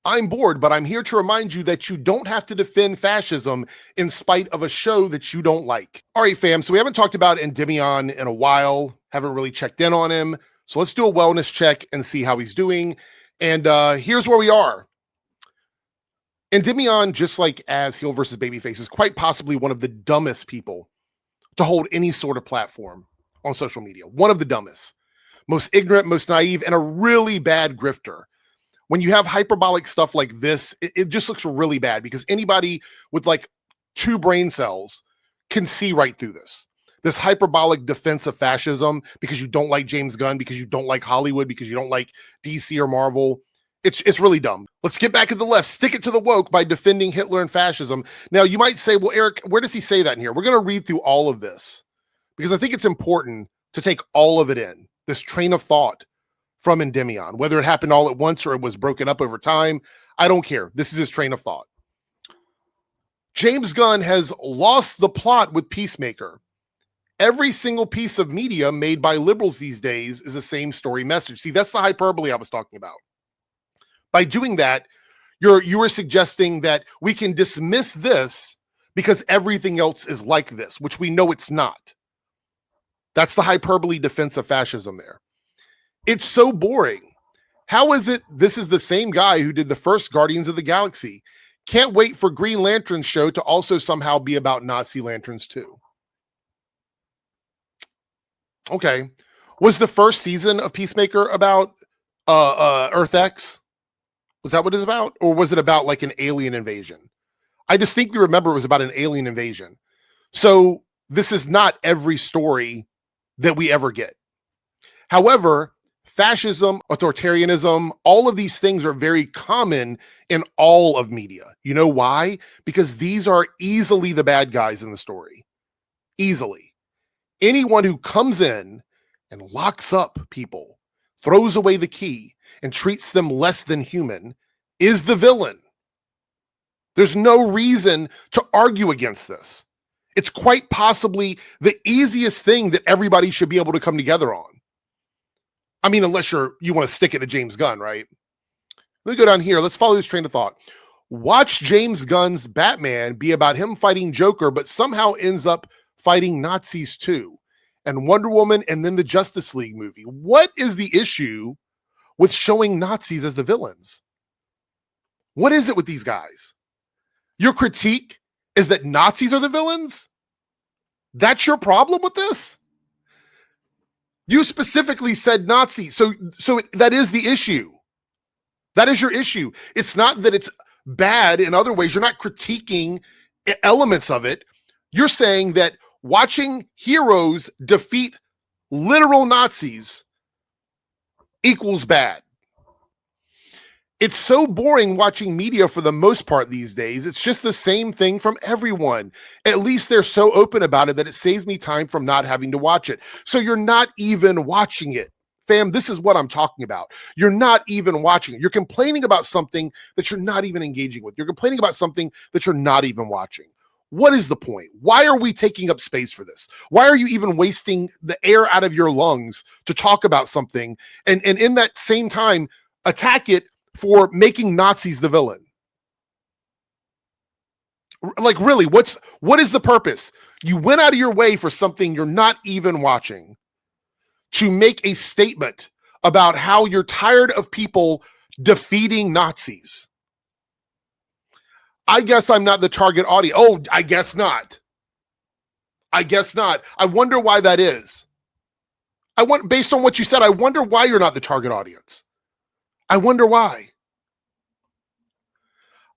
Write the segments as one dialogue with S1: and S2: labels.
S1: I'm bored, but I'm here to remind you that you don't have to defend fascism in spite of a show that you don't like. All right, fam, so we haven't talked about Endymion in a while, haven't really checked in on him. So let's do a wellness check and see how he's doing. And here's where we are. Endymion, just like as heel versus babyface, is quite possibly one of the dumbest people to hold any sort of platform on social media. One of the dumbest, most ignorant, most naive, and a really bad grifter. When you have hyperbolic stuff like this, it just looks really bad because anybody with like 2 brain cells can see right through this. This hyperbolic defense of fascism because you don't like James Gunn, because you don't like Hollywood, because you don't like DC or Marvel. It's really dumb. Let's get back to the left. Stick it to the woke by defending Hitler and fascism. Now, you might say, well, Eric, where does he say that in here? We're going to read through all of this because I think it's important to take all of it in, this train of thought from Endymion, whether it happened all at once or it was broken up over time. I don't care. This is his train of thought. James Gunn has lost the plot with Peacemaker. Every single piece of media made by liberals these days is the same story message. See, that's the hyperbole I was talking about. By doing that, you are suggesting that we can dismiss this because everything else is like this, which we know it's not. That's the hyperbole defense of fascism there. It's so boring. How is it this is the same guy who did the first Guardians of the Galaxy? Can't wait for Green Lantern's show to also somehow be about Nazi lanterns too. Okay. Was the first season of Peacemaker about Earth X? Was that what it's about? Or was it about like an alien invasion? I distinctly remember it was about an alien invasion. So this is not every story that we ever get. However, fascism, authoritarianism, all of these things are very common in all of media. You know why? Because these are easily the bad guys in the story. Easily. Anyone who comes in and locks up people, throws away the key, and treats them less than human is the villain. There's no reason to argue against this. It's quite possibly the easiest thing that everybody should be able to come together on. I mean, unless you want to stick it to James Gunn, right? Let me go down here. Let's follow this train of thought. Watch James Gunn's Batman be about him fighting Joker, but somehow ends up fighting Nazis too. And Wonder Woman and then the Justice League movie. What is the issue with showing Nazis as the villains? What is it with these guys? Your critique is that Nazis are the villains? That's your problem with this? You specifically said Nazi. So that is the issue. That is your issue. It's not that it's bad in other ways. You're not critiquing elements of it. You're saying that watching heroes defeat literal Nazis equals bad. It's so boring watching media for the most part these days. It's just the same thing from everyone. At least they're so open about it that it saves me time from not having to watch it. So you're not even watching it. Fam, this is what I'm talking about. You're not even watching it. You're complaining about something that you're not even engaging with. You're complaining about something that you're not even watching. What is the point? Why are we taking up space for this? Why are you even wasting the air out of your lungs to talk about something and in that same time attack it for making Nazis the villain? Like, really, what is the purpose? You went out of your way for something you're not even watching to make a statement about how you're tired of people defeating Nazis. I guess I'm not the target audience. Oh, I guess not. I guess not. I wonder why that is. Based on what you said, I wonder why you're not the target audience. I wonder why.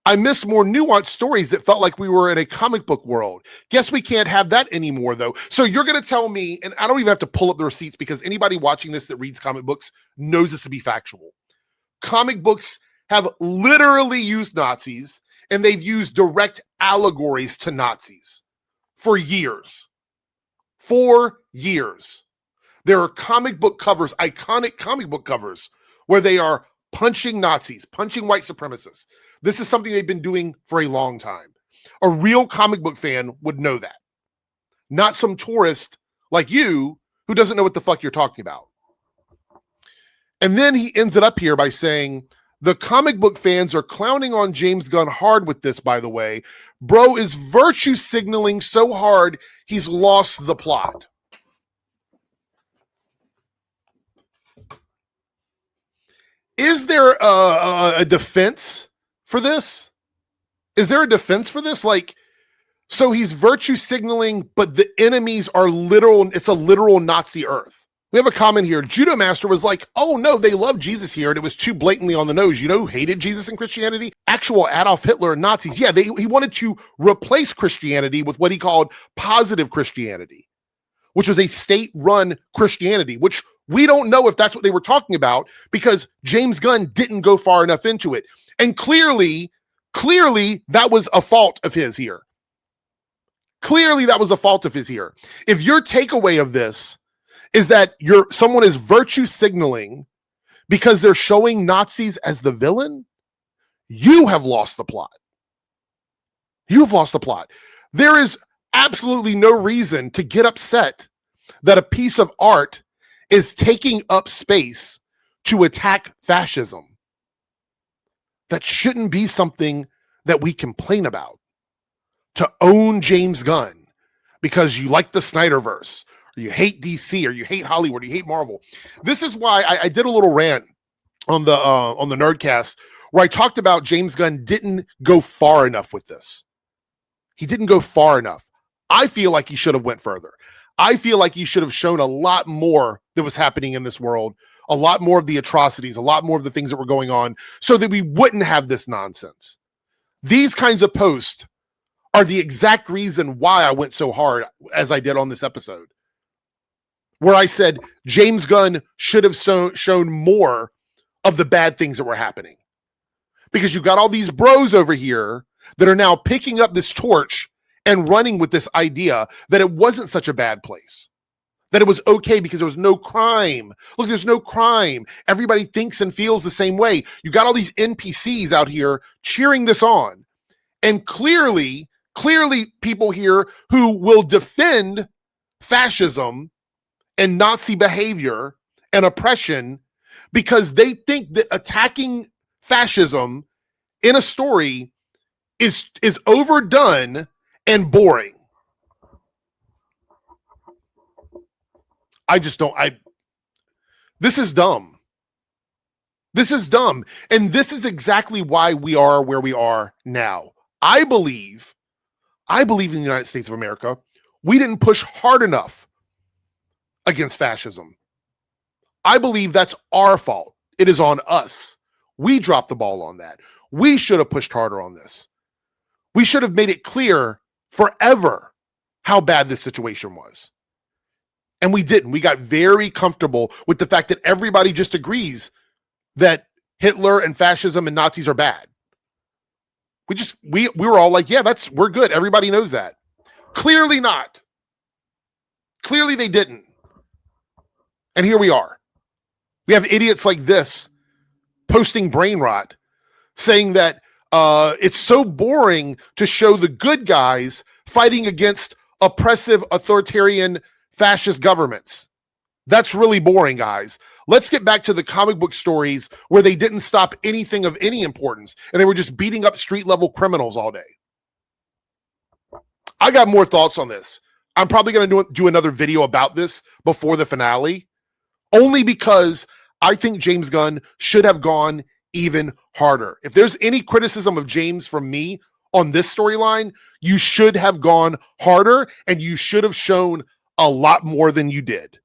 S1: I miss more nuanced stories that felt like we were in a comic book world. Guess we can't have that anymore, though. So you're going to tell me, and I don't even have to pull up the receipts because anybody watching this that reads comic books knows this to be factual. Comic books have literally used Nazis, and they've used direct allegories to Nazis for years. For years. There are comic book covers, iconic comic book covers, where they are punching Nazis, punching white supremacists. This is something they've been doing for a long time. A real comic book fan would know that. Not some tourist like you who doesn't know what the fuck you're talking about. And then he ends it up here by saying, The comic book fans are clowning on James Gunn hard with this, by the way. Bro is virtue signaling so hard, he's lost the plot. Is there a defense for this? Is there a defense for this? Like, so he's virtue signaling, but the enemies are literal. It's a literal Nazi Earth. We have a comment here. Judo Master was like, oh no, they love Jesus here, and it was too blatantly on the nose. You know who hated Jesus and Christianity? Actual Adolf Hitler and Nazis. Yeah, he wanted to replace Christianity with what he called positive Christianity, which was a state-run Christianity, which we don't know if that's what they were talking about because James Gunn didn't go far enough into it. And clearly that was a fault of his here. Clearly that was a fault of his here. If your takeaway of this is that someone is virtue signaling because they're showing Nazis as the villain, you have lost the plot. You've lost the plot. There is absolutely no reason to get upset that a piece of art is taking up space to attack fascism. That shouldn't be something that we complain about. To own James Gunn because you like the Snyderverse, or you hate DC, or you hate Hollywood, or you hate Marvel. This is why I did a little rant on the Nerdcast where I talked about James Gunn didn't go far enough with this. He didn't go far enough. I feel like he should have went further. I feel like he should have shown a lot more that was happening in this world, a lot more of the atrocities, a lot more of the things that were going on, so that we wouldn't have this nonsense. These kinds of posts are the exact reason why I went so hard as I did on this episode, where I said James Gunn should have shown more of the bad things that were happening. Because you got all these bros over here that are now picking up this torch and running with this idea that it wasn't such a bad place, that it was okay because there was no crime. Look, there's no crime. Everybody thinks and feels the same way. You got all these NPCs out here cheering this on. And clearly people here who will defend fascism and Nazi behavior and oppression because they think that attacking fascism in a story is overdone and boring. This is dumb. This is dumb. And this is exactly why we are where we are now. I believe in the United States of America, we didn't push hard enough against fascism. I believe that's our fault. It is on us. We dropped the ball on that. We should have pushed harder on this. We should have made it clear forever how bad this situation was. And we didn't. We got very comfortable with the fact that everybody just agrees that Hitler and fascism and Nazis are bad. We were all like, yeah, we're good. Everybody knows that. Clearly not. Clearly they didn't. And here we are. We have idiots like this posting brain rot saying that it's so boring to show the good guys fighting against oppressive, authoritarian, fascist governments. That's really boring, guys. Let's get back to the comic book stories where they didn't stop anything of any importance and they were just beating up street-level criminals all day. I got more thoughts on this. I'm probably going to do another video about this before the finale, only because I think James Gunn should have gone even harder. If there's any criticism of James from me on this storyline, you should have gone harder and you should have shown a lot more than you did.